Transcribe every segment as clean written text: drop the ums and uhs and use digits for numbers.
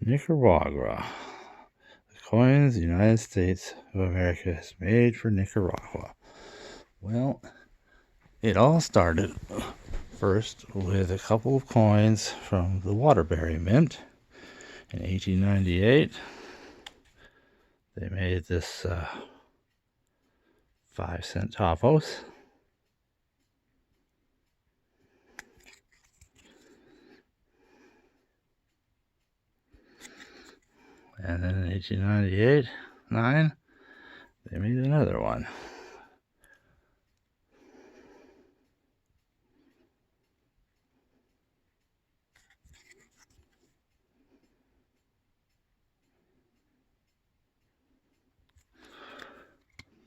Nicaragua. The coins the United States of America has made for Nicaragua. Well, it all started first with a couple of coins from the Waterbury Mint in 1898. They made this 5-cent topos. And then in 1898-9, they made another one.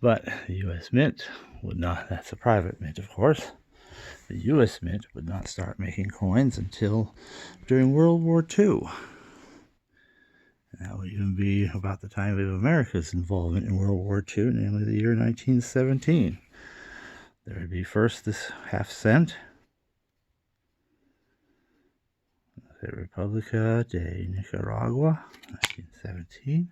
But the U.S. Mint would not, that's a private mint, of course. The U.S. Mint would not start making coins until during World War II. And that would even be about the time of America's involvement in World War II, namely the year 1917. There would be first this half-cent, República de Nicaragua, 1917.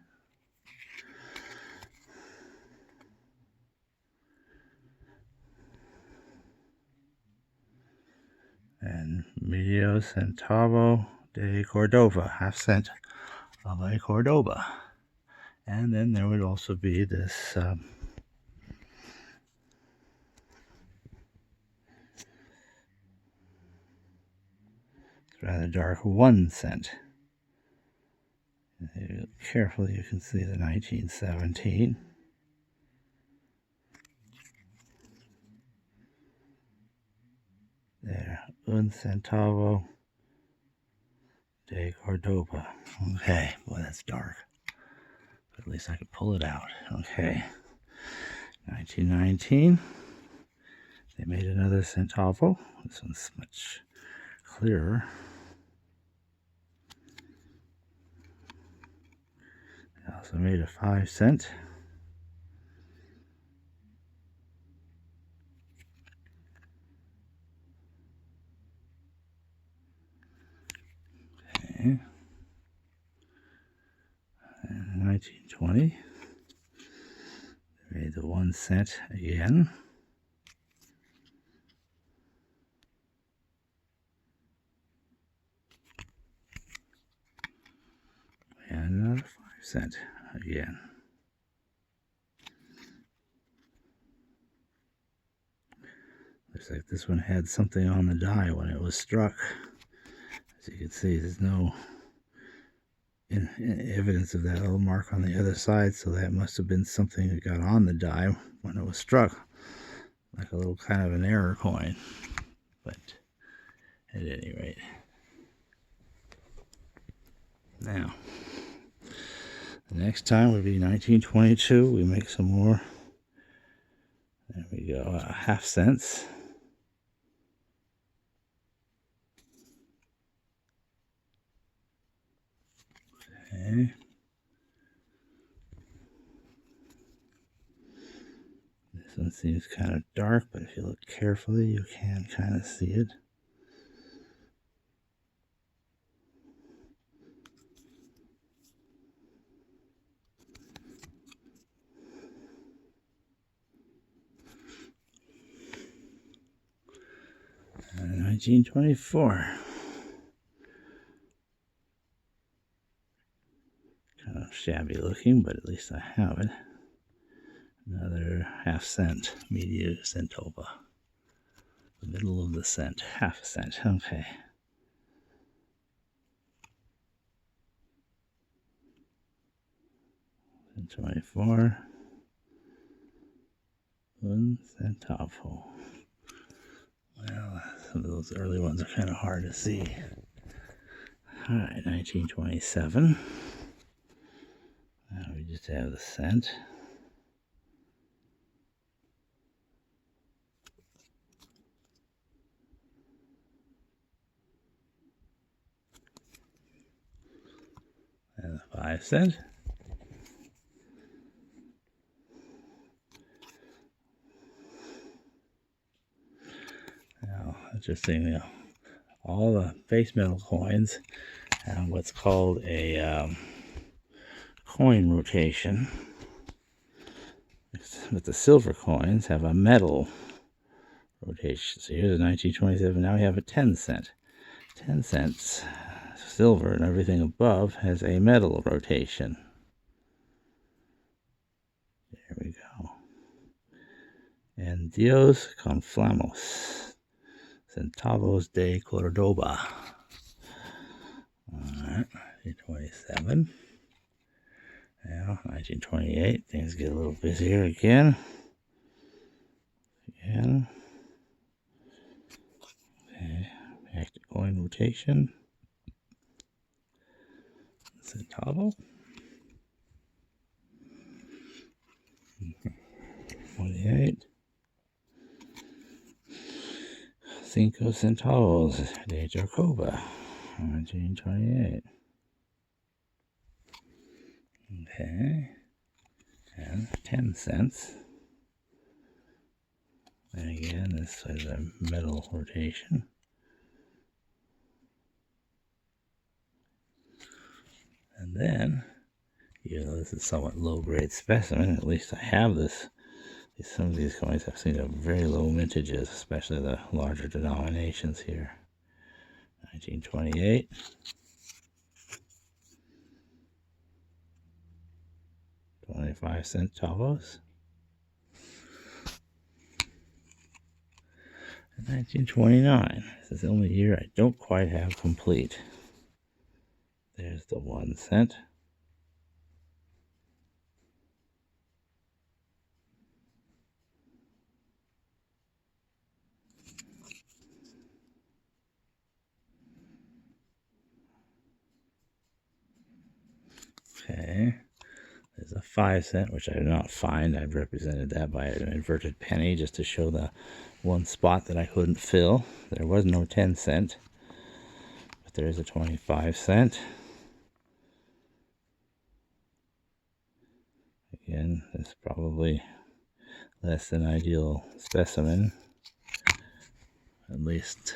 And medio centavo de Cordova, half-cent of a Cordoba. And then there would also be this rather dark 1 cent. If you look carefully, you can see the 1917. There, un centavo de Cordoba. Okay, boy, that's dark. But at least I could pull it out. Okay. 1919. They made another centavo. This one's much clearer. They also made a 5-cent. Okay. And in 1920, they made the 1 cent again. And another 5-cent again. Looks like this one had something on the die when it was struck. As you can see, there's no evidence of that little mark on the other side, so that must have been something that got on the die when it was struck, like a little kind of an error coin. But at any rate, now the next time would be 1922. We make some more. There we go, half-cents. Okay. This one seems kind of dark, but if you look carefully, you can kind of see it. And 1924. Kind of shabby looking, but at least I have it. Another half-cent, medio centova. The middle of the cent, half-cent. Okay. And 24. 1 centavo. Well, some of those early ones are kind of hard to see. All right, 1927. Now we just have the cent. And the 5-cent. Now, interesting, all the base metal coins what's called a coin rotation. But the silver coins have a metal rotation. So here's a 1927. Now we have a 10 cent. 10 cents silver, and everything above has a metal rotation. There we go. And Dios conflamos. Centavos de Cordoba. Alright, 1927. Now, 1928. Things get a little busier again. Okay, back to coin rotation. Centavo. 28. 5 centavos de Jacoba. 1928. Okay. And 10 cents. And again, this is a metal rotation. And then, even though this is somewhat low-grade specimen, at least I have this. Some of these coins I've seen have very low mintages, especially the larger denominations here. 1928. 25 centavos. And 1929. This is the only year I don't quite have complete. There's the 1 cent. Okay. There's a 5 cent, which I did not find. I've represented that by an inverted penny just to show the one spot that I couldn't fill. There was no 10 cent, but there is a 25 cent. Again, it's probably less than ideal specimen. At least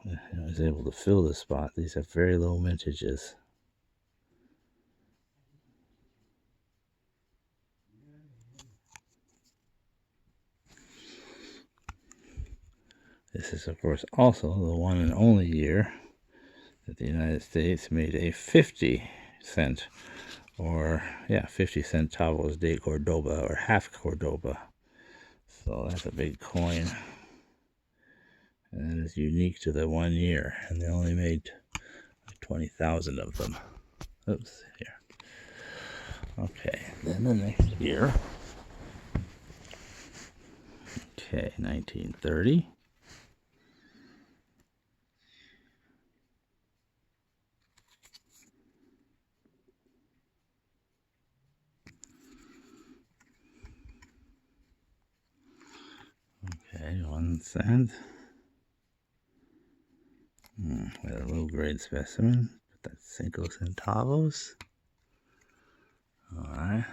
I was able to fill the spot. These have very low mintages. This is, of course, also the one and only year that the United States made a 50 cent, or 50 centavos de Cordoba, or half Cordoba. So that's a big coin. And that is unique to the 1 year. And they only made 20,000 of them. Oops, here. Okay, then the next year. Okay, 1930. Okay, 1 cent. We had a low grade specimen, but that's 5 centavos. Alright.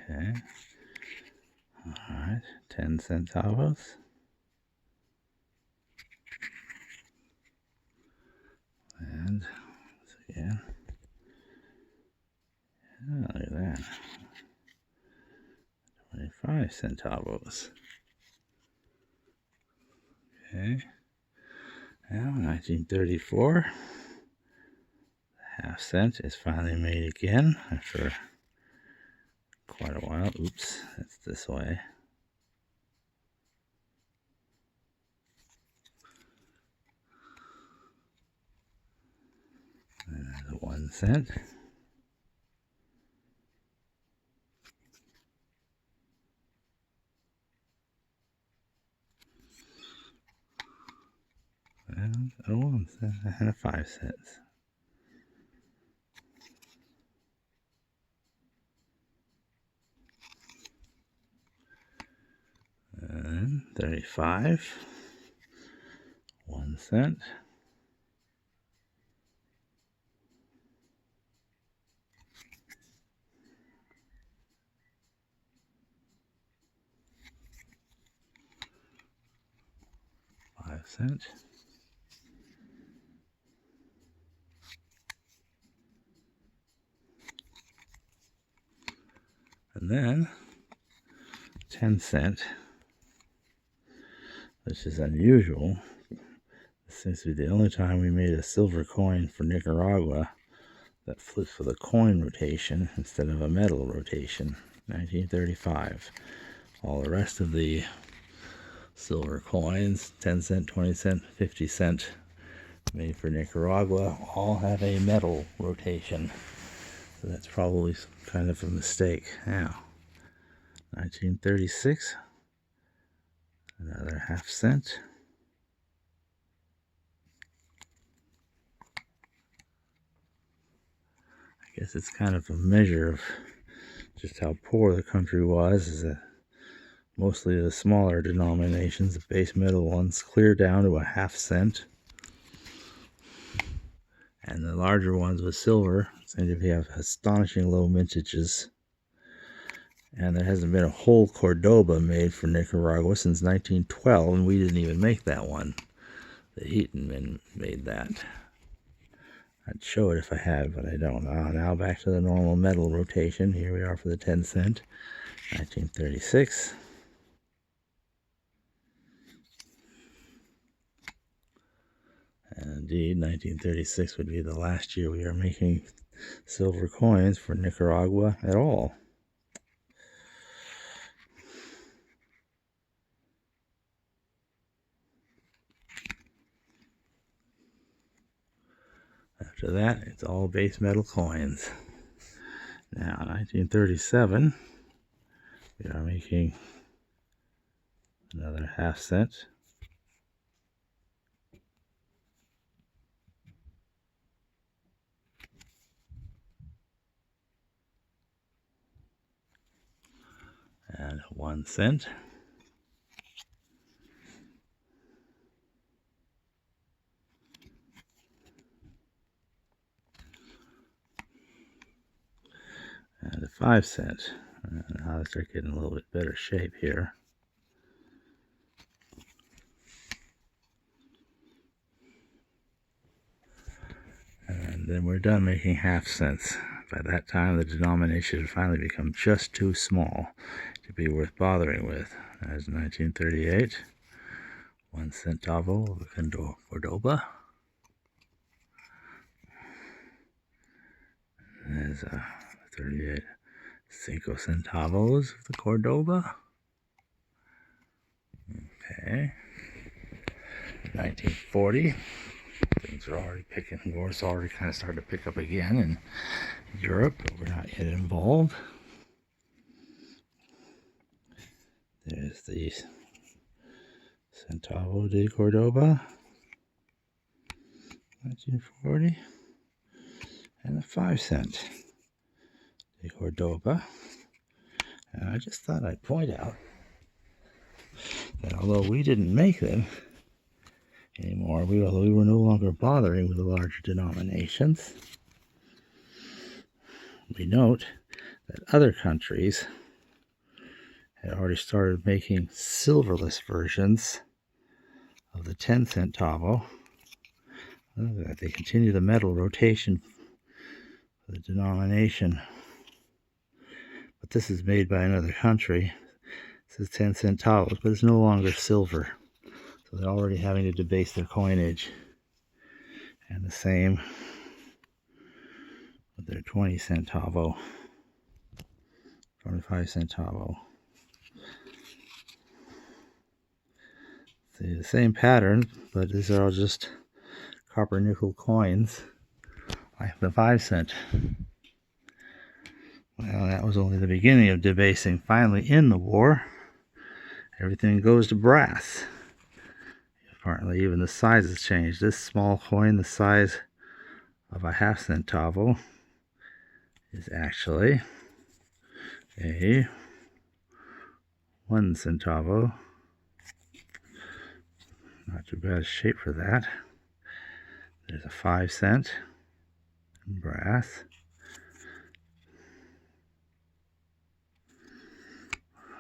Okay. Alright, 10 centavos. And once again. Oh, look at that. 25 centavos. Okay. Now, 1934. The half cent is finally made again after quite a while. Oops, that's this way. And there's a 1 cent. And a 1 cent and a 5 cents. And 35. 1 cent. cent. And then 10 cent, which is unusual. This seems to be the only time we made a silver coin for Nicaragua that flips with a coin rotation instead of a metal rotation. 1935. All the rest of the silver coins, 10 cent, 20 cent, 50 cent, made for Nicaragua, all have a metal rotation. So that's probably kind of a mistake. Now, 1936, another half cent. I guess it's kind of a measure of just how poor the country was, is that mostly the smaller denominations, the base metal ones, clear down to a half cent. And the larger ones with silver seem to have astonishing low mintages. And there hasn't been a whole Cordoba made for Nicaragua since 1912, and we didn't even make that one. The Heaton men made that. I'd show it if I had, but I don't. Now back to the normal metal rotation. Here we are for the 10 cent, 1936. And indeed, 1936 would be the last year we are making silver coins for Nicaragua at all. After that, it's all base metal coins. Now, 1937, we are making another half cent. And 1 cent. And a 5 cent. Now they start getting a little bit better shape here. And then we're done making half cents. By that time, the denomination had finally become just too small to be worth bothering with. As 1938, 1 centavo of Cordoba. There's 38 cinco centavos of the Cordoba. Okay. 1940. Things are already picking, war's already kind of started to pick up again in Europe, but we're not yet involved. There's the Centavo de Cordoba, 1940, and the 5 cent de Cordoba. And I just thought I'd point out that although we didn't make them anymore, although we were no longer bothering with the larger denominations, we note that other countries had already started making silverless versions of the 10 centavo. They continue the metal rotation for the denomination, but this is made by another country. This is 10 centavos, but it's no longer silver, so they're already having to debase their coinage. And the same with their 20 centavo, 25 centavo. See, the same pattern, but these are all just copper nickel coins, like the 5 cent. Well, that was only the beginning of debasing. Finally, in the war, everything goes to brass. Apparently, even the size has changed. This small coin, the size of a half centavo, is actually a 1 centavo. Not too bad a shape for that. There's a 5 cent in brass.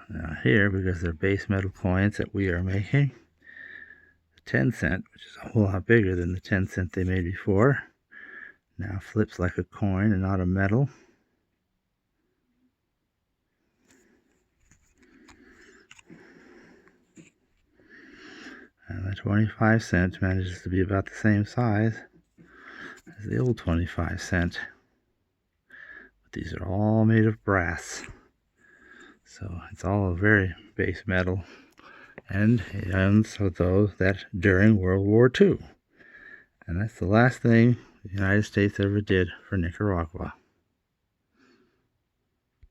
Now here, because they're base metal coins that we are making, the 10 cent, which is a whole lot bigger than the 10 cent they made before. Now flips like a coin and not a metal. And the 25 cent manages to be about the same size as the old 25 cent. But these are all made of brass. So it's all a very base metal. And it owns those that during World War II. And that's the last thing the United States ever did for Nicaragua.